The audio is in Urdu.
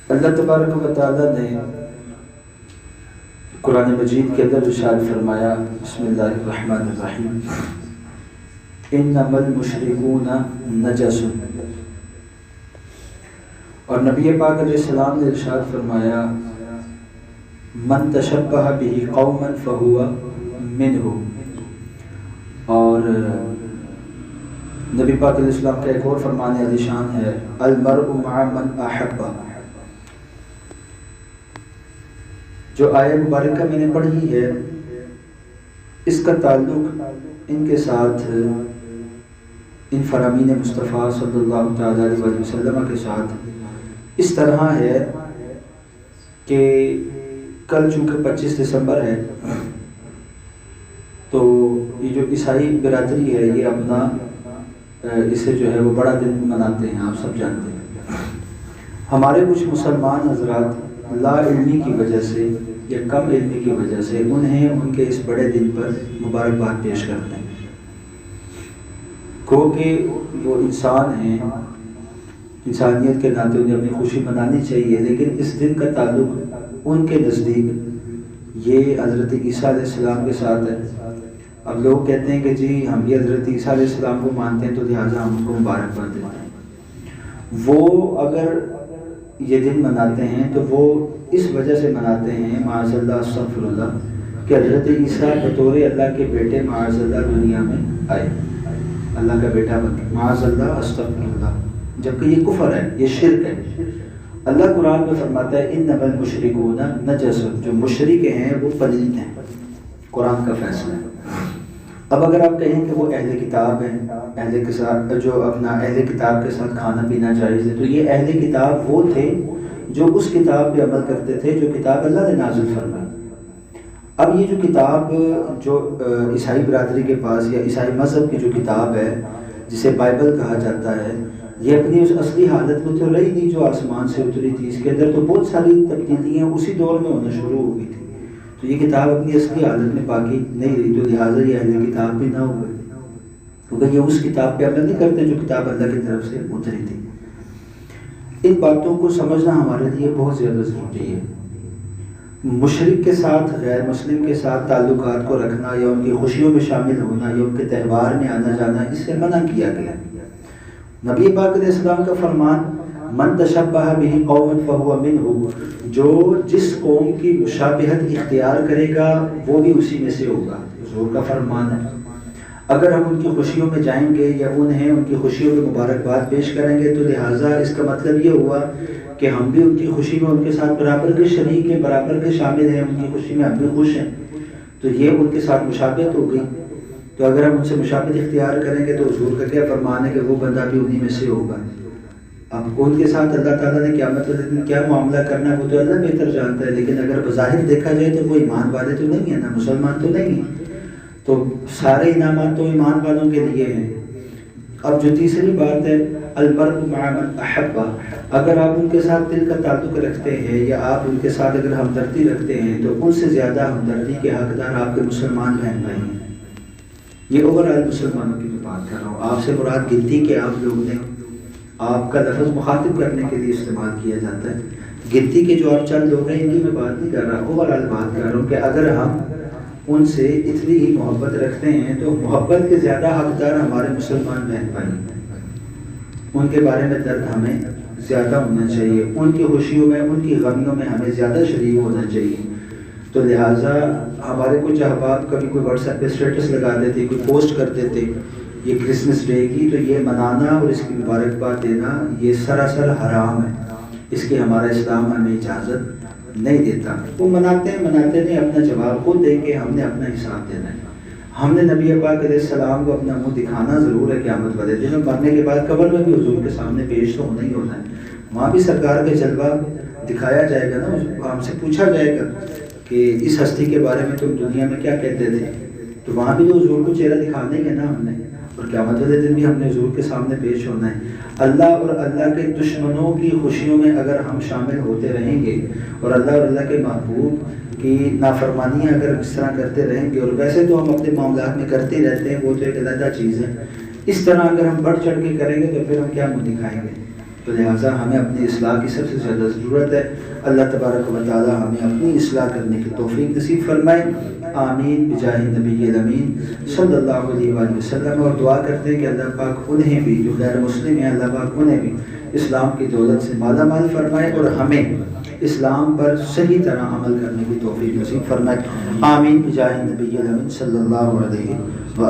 اللہ تبارک و تعالیٰ نے قرآن مجید کے اندر ارشاد فرمایا، بسم اللہ الرحمن الرحیم، انما المشرکون نجس، اور نبی پاک علیہ السلام نے ارشاد فرمایا، من تشبہ بہ قوما فہو منہ، اور نبی پاک علیہ السلام کا ایک اور فرمان علی شان ہے، المرء مع من احب۔ جو آیہ مبارکہ میں نے پڑھی ہے اس کا تعلق ان کے ساتھ، ان فرامین مصطفیٰ صلی اللہ تعالیٰ علیہ وسلم کے ساتھ اس طرح ہے کہ کل چونکہ 25 دسمبر ہے تو یہ جو عیسائی برادری ہے یہ اپنا اسے جو ہے وہ بڑا دن مناتے ہیں، آپ سب جانتے ہیں۔ ہمارے کچھ مسلمان حضرات لا علمی کی وجہ سے یا کم علمی کی وجہ سے انہیں ان کے اس بڑے دن پر مبارکباد پیش کرتے ہیں، کیونکہ وہ انسان ہیں، انسانیت کے ناطے انہیں اپنی خوشی منانی چاہیے، لیکن اس دن کا تعلق ان کے نزدیک یہ حضرت عیسیٰ علیہ السلام کے ساتھ ہے۔ اب لوگ کہتے ہیں کہ جی ہم بھی حضرت عیسیٰ علیہ السلام کو مانتے ہیں تو لہٰذا ہم ان کو مبارکباد دیتے ہیں۔ وہ اگر یہ دن مناتے ہیں تو وہ اس وجہ سے مناتے ہیں، معاذ اللہ استغفر اللہ، کہ حضرت عیسیٰ بطور اللہ کے بیٹے معاذ اللہ دنیا میں آئے، اللہ کا بیٹا بنے، معاذ اللہ استغفر اللہ، جبکہ یہ کفر ہے، یہ شرک ہے۔ اللہ قرآن میں فرماتا ہے انما المشرکون نجس، جو مشرک ہیں وہ پلید ہیں، قرآن کا فیصلہ ہے۔ اب اگر آپ کہیں کہ وہ اہل کتاب ہیں، اہل کے ساتھ جو اپنا اہل کتاب کے ساتھ کھانا پینا جائز ہے، تو یہ اہل کتاب وہ تھے جو اس کتاب پہ عمل کرتے تھے جو کتاب اللہ نے نازل فرمائی۔ اب یہ جو کتاب جو عیسائی برادری کے پاس یا عیسائی مذہب کی جو کتاب ہے جسے بائبل کہا جاتا ہے، یہ اپنی اس اصلی حالت میں تو رہی نہیں جو آسمان سے اتری تھی، اس کے اندر تو بہت ساری تبدیلیاں اسی دور میں ہونا شروع ہو گئی تھی، تو یہ کتاب اپنی اصلی حالت میں باقی نہیں رہی، تو لہٰذا یہ اہل کتاب بھی نہ ہوئے، کیونکہ یہ اس کتاب پہ عمل نہیں کرتے جو کتاب اللہ کی طرف سے اتری تھی۔ ان باتوں کو سمجھنا ہمارے لیے بہت زیادہ ضروری ہے۔ مشرک کے ساتھ، غیر مسلم کے ساتھ تعلقات کو رکھنا یا ان کی خوشیوں میں شامل ہونا یا ان کے تہوار میں آنا جانا، اس سے منع کیا گیا۔ نبی پاک علیہ السلام کا فرمان، من تشبہ بہ قوم فہو منہ، جو جس قوم کی مشابہت اختیار کرے گا وہ بھی اسی میں سے ہوگا، حضور کا فرمان ہے۔ اگر ہم ان کی خوشیوں میں جائیں گے یا انہیں ان کی خوشیوں میں مبارکباد پیش کریں گے تو لہٰذا اس کا مطلب یہ ہوا کہ ہم بھی ان کی خوشی میں ان کے ساتھ برابر کے شریک ہیں، برابر کے شامل ہیں، ان کی خوشی میں ہم بھی خوش ہیں، تو یہ ان کے ساتھ مشابہت ہو گئی۔ تو اگر ہم ان سے مشابہت اختیار کریں گے تو حضور کا کیا فرمان ہے کہ وہ بندہ بھی انہی میں سے ہوگا۔ اب ان کے ساتھ اللہ تعالیٰ نے قیامت والے دن کیا معاملہ کرنا ہے وہ تو اللہ بہتر جانتا ہے، لیکن اگر بظاہر دیکھا جائے تو وہ ایمان والے تو نہیں ہیں نا، مسلمان تو نہیں ہیں، تو سارے انعامات تو ایمان والوں کے لیے ہیں۔ اب جو تیسری بات ہے، المرء مع من احب، اگر آپ ان کے ساتھ دل کا تعلق رکھتے ہیں یا آپ ان کے ساتھ اگر ہمدردی رکھتے ہیں تو ان سے زیادہ ہمدردی کے حقدار آپ کے مسلمان بہن بھائی ہیں۔ یہ اوور آل مسلمانوں کی میں بات کر رہا ہوں، آپ سے مراد گنتی کے آپ لوگ نے، آپ کا لفظ مخاطب کرنے کے لیے استعمال کیا جاتا ہے، گنتی کے جو آپ چند لوگ ہیں ان کی میں بات نہیں کر رہا، اوور آل بات کر رہا ہوں کہ اگر ہم ان سے اتنی ہی محبت رکھتے ہیں تو محبت کے زیادہ حقدار ہمارے مسلمان بہن بھائی ہیں، ان کے بارے میں درد ہمیں زیادہ ہونا چاہیے، ان کی خوشیوں میں ان کی غمیوں میں ہمیں زیادہ شریک ہونا چاہیے۔ تو لہٰذا ہمارے کچھ احباب کبھی کوئی واٹس ایپ پہ اسٹیٹس لگا دیتے، کوئی پوسٹ کر دیتے یہ کرسمس ڈے کی، تو یہ منانا اور اس کی مبارکباد دینا یہ سراسر حرام ہے، اس کی ہمارا اسلام ہمیں اجازت نہیں دیتا۔ وہ مناتے نہیں، اپنا جواب خود دیں گے، ہم نے اپنا حساب دینا ہے۔ ہم نے نبی پاک علیہ السلام کو اپنا منہ دکھانا ضرور ہے قیامت والے دن، مرنے کے بعد قبر میں بھی حضور کے سامنے پیش تو ہونا ہی ہونا ہے، وہاں بھی سرکار کا جلوہ دکھایا جائے گا نا، ہم سے پوچھا جائے گا کہ اس ہستی کے بارے میں تم دنیا میں کیا کہتے تھے، تو وہاں بھی تو حضور کو چہرہ دکھانا ہی ہے نا ہم نے، اور قیامت والے دن بھی ہم نے حضور کے سامنے پیش ہونا ہے۔ اللہ اور اللہ کے دشمنوں کی خوشیوں میں اگر ہم شامل ہوتے رہیں گے اور اللہ کے محبوب کی نافرمانیاں اگر اس طرح کرتے رہیں گے، اور ویسے تو ہم اپنے معاملات میں کرتے ہی رہتے ہیں، وہ تو ایک علیحدہ چیز ہے، اس طرح اگر ہم بڑھ چڑھ کے کریں گے تو پھر ہم کیا منہ دکھائیں گے؟ تو لہٰذا ہمیں اپنی اصلاح کی سب سے زیادہ ضرورت ہے۔ اللہ تبارک و تعالی ہمیں اپنی اصلاح کرنے کی توفیق نصیب فرمائے، آمین بجاہ نبی الامین صلی اللہ علیہ وآلہ وسلم۔ اور دعا کرتے ہیں کہ اللہ پاک انہیں بھی جو غیر مسلم ہیں، اللہ پاک انہیں بھی اسلام کی دولت سے مالا مال فرمائے اور ہمیں اسلام پر صحیح طرح عمل کرنے کی توفیق نصیب فرمائے، آمین بجاہ نبی الامین صلی اللہ علیہ وآلہ